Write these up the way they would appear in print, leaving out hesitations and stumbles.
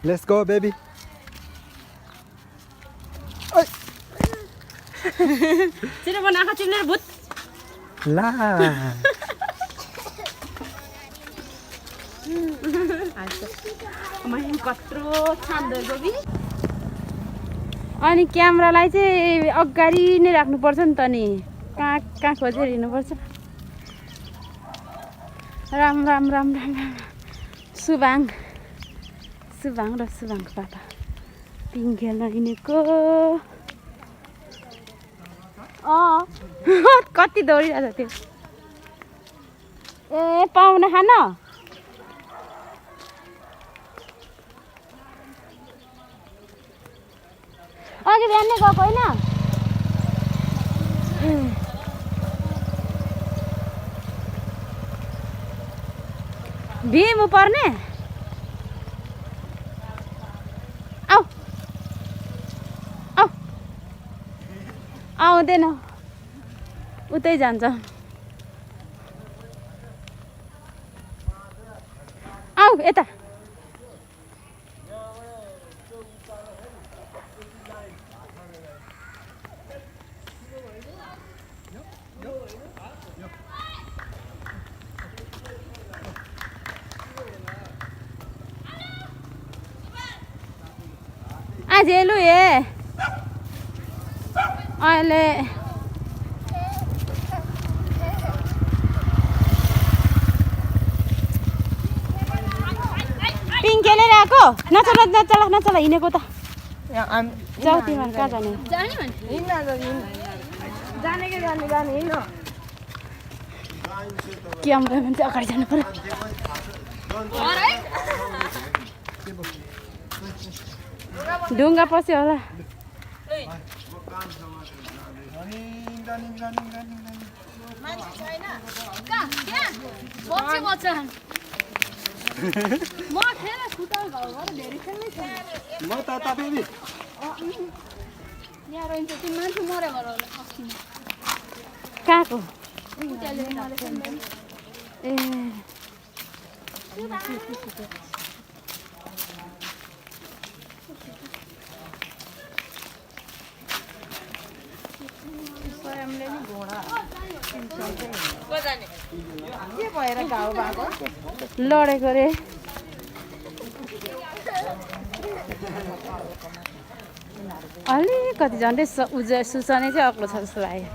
Let's go, baby. Sino ba nakachimner but? La. मैले कत्रो छान्दो बबी अनि क्यामेरालाई चाहिँ अगाडि नै राख्नुपर्छ नि त नि कहाँ कहाँ खोजेर हिँड्नुपर्छ राम राम राम राम राम सुभाङ सुभाङ र सुभाङको पापा पिङ खेल्न हिँडेको कति दौडिरहेको थियो ए पाहुना खान अघि बिहान नै गएको होइन भिम पर्ने आऊ आऊ आउँदैन उतै जान्छ आऊ यता आज हेलु हे अहिले पिङ खेलिरहेको नचल नचल नचल हिँडेको त जाऊ तिमीहरू कहाँ जाने क्यामेरा भने चाहिँ अगाडि जानु पर्यो ढुङ्गा पस्यो होला कहाँको ए लडेको रे अलिकति झन्डै सुसने चाहिँ अग्लो छ जस्तो लाग्यो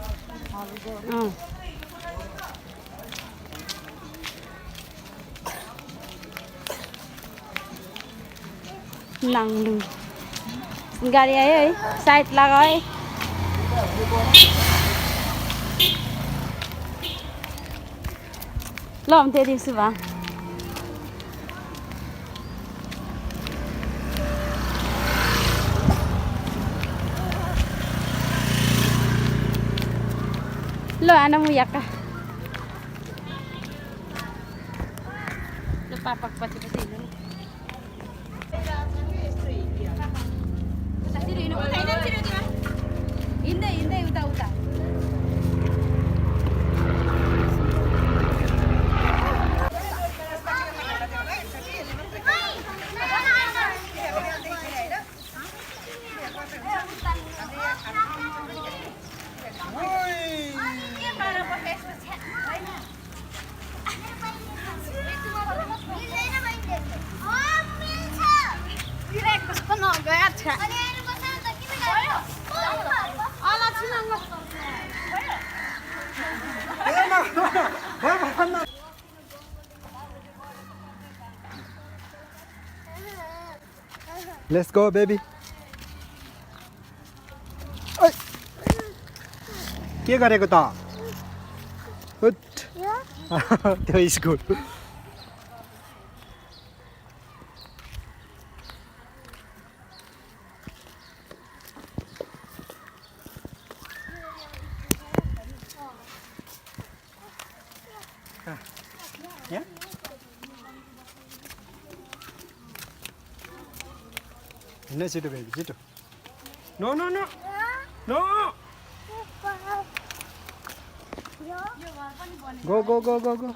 नाङ्लुङ गाडी आयो है साइड लगायो है ल त्यही सुभा ल आना म याका ल पापा पछि पछि हिँड्दै हिँड्दै उता उता Let's go, baby. के गरेको त त्यो स्कुल हिँड्नै छिटो बेबी छिटो no no no no go go go go go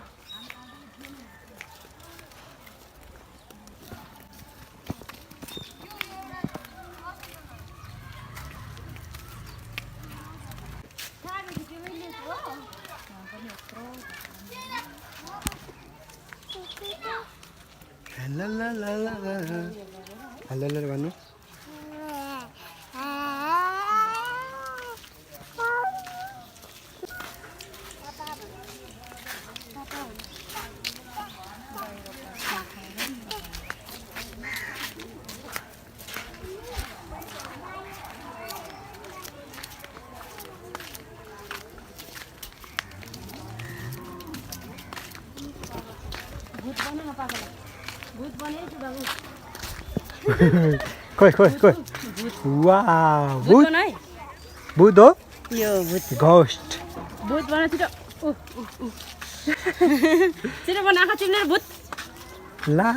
hello भन्नु खोइ वाह भूत भूत हो यो भूत घोस्ट भूत बना छिटो छिटो बनाएको तिमीले भूत ला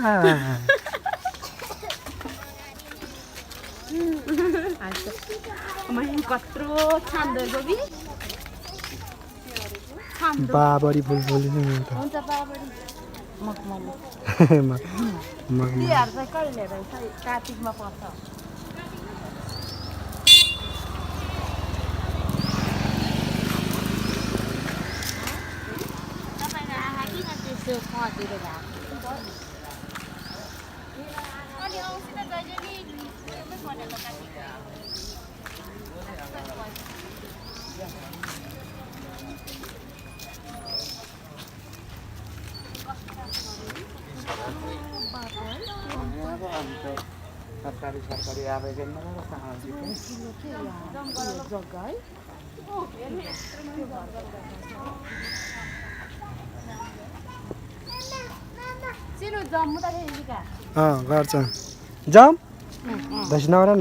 मैले कत्रो छान्दो बबी बाबरी फुलफुली हुन्छ बाबरी मखमली मग तिहार चाहिँ कहिले रहेछ कार्तिकमा पर्छ तपाईँको आँखा किन त्यसो कतिर भएको अनि आउँछ त जहिले नि भनेको सरकारी आवेदनमा जग्गा है सिनु जम्मू त खेलिका गर्छ जम दस नगर न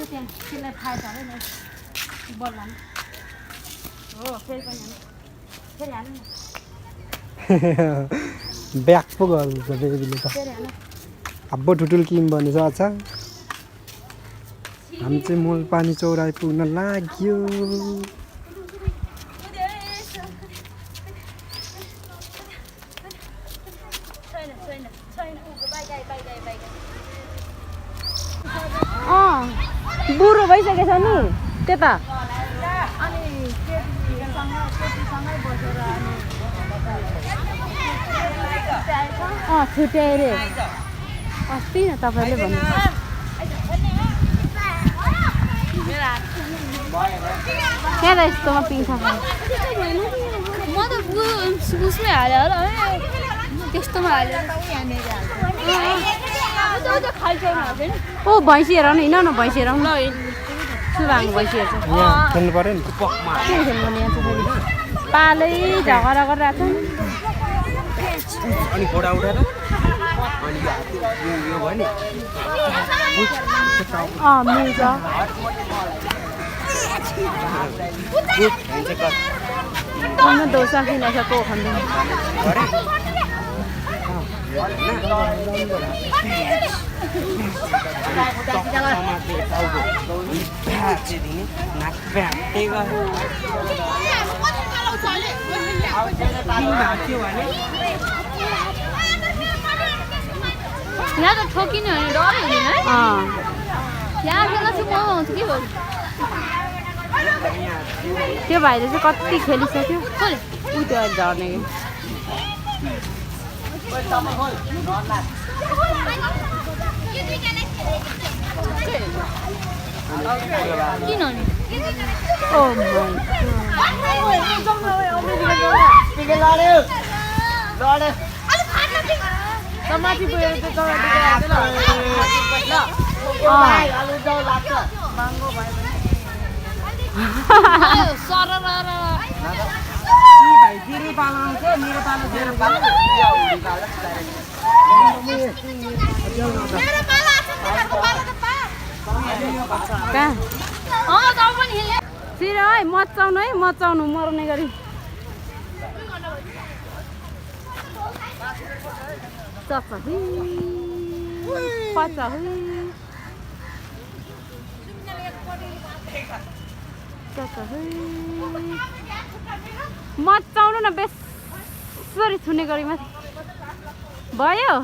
त्यसलाई थाहा छ नि बोल्ला हो फेरि पनि फेरि हाल्नु न ब्याक पो गर्छ बेबीले त फेरि हाल्नु अब्बो ठुटुल किम भनेछ अच्छा हामी चाहिँ मूल पानी चौराइ पुग्न लाग्यो बुढो भइसकेछ नि त्यता छुट्याए रे अस्ति न तपाईँले भन्नु क्या त यस्तोमा पिङ्खा म त उसमै हाल्यो होला है त्यस्तोमा हाल्यो ओ भैँसी हेर न हिँड न भैँसी हेरौँ ल सुभाङ भैँसी हेर्छ यहाँ खेल्नु पर्यो नि के खेल्नु नि यहाँ चाहिँ पालै झगडा गरिरहेको छ अनि घोडा उठाएर अनि यो भयो नि मिल्छ अन्त डोसा किनेको को खानु यहाँ त ठोकिने भने डर हुँदैन है यहाँ खेल्दा चाहिँ म आउँछु के भयो त्यो भाइले चाहिँ कति खेलिसक्यो कसले ऊ त्यो अहिले झर्ने किन नि ओ माथि गएर सिर है मचाउनु मर्ने गरी मचाउनु न बेसरी छुने गरी माथि भयो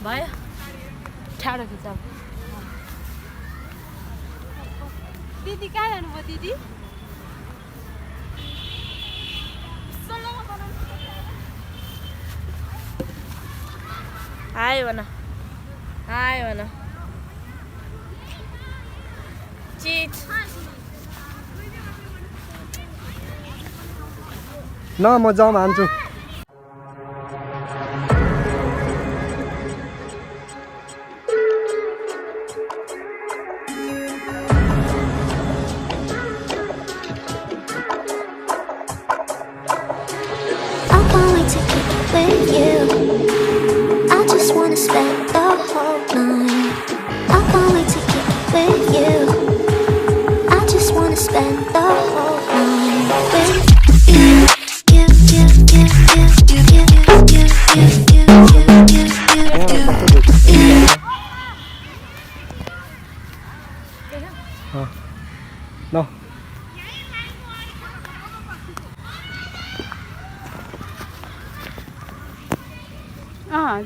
भयो ठाडो खिचाउ दिदी कहाँ जानुभयो दिदी हाय भन चिट न म जाम हान्छु No.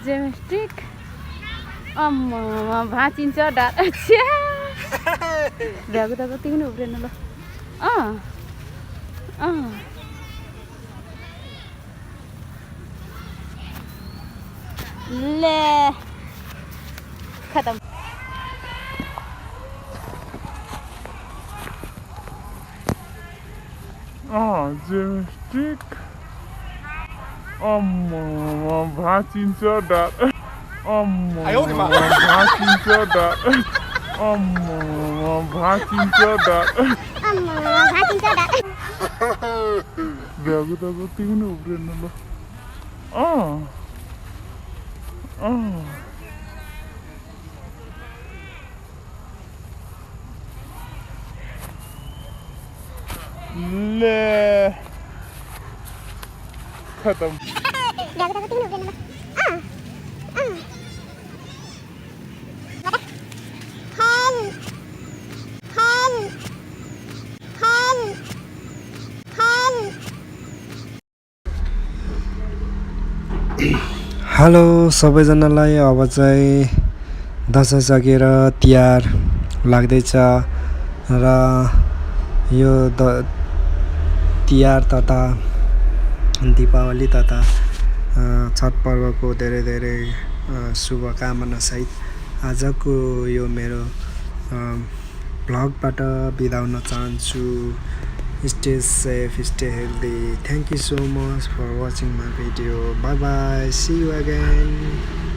Geometric. भाँचिन्छ डाँडा भ्याएको त कति पनि उब्रेन ल ले खतम Geometric. भाँचिन्छ डाँडा भाँचिन्छ डाँडा भाँचिन्छ डाँडा भ्याएको त कति पनि उब्रेन ल ले खतम हेलो सबैजनालाई अब चाहिँ दसैँ सकेर तिहार लाग्दैछ र यो तिहार तथा दीपावली तथा छठ पर्वको धेरै धेरै शुभकामना सहित आजको यो मेरो भ्लगबाट बिदा हुन चाहन्छु Stay safe, stay healthy. Thank you so much for watching my video. Bye bye. See you again.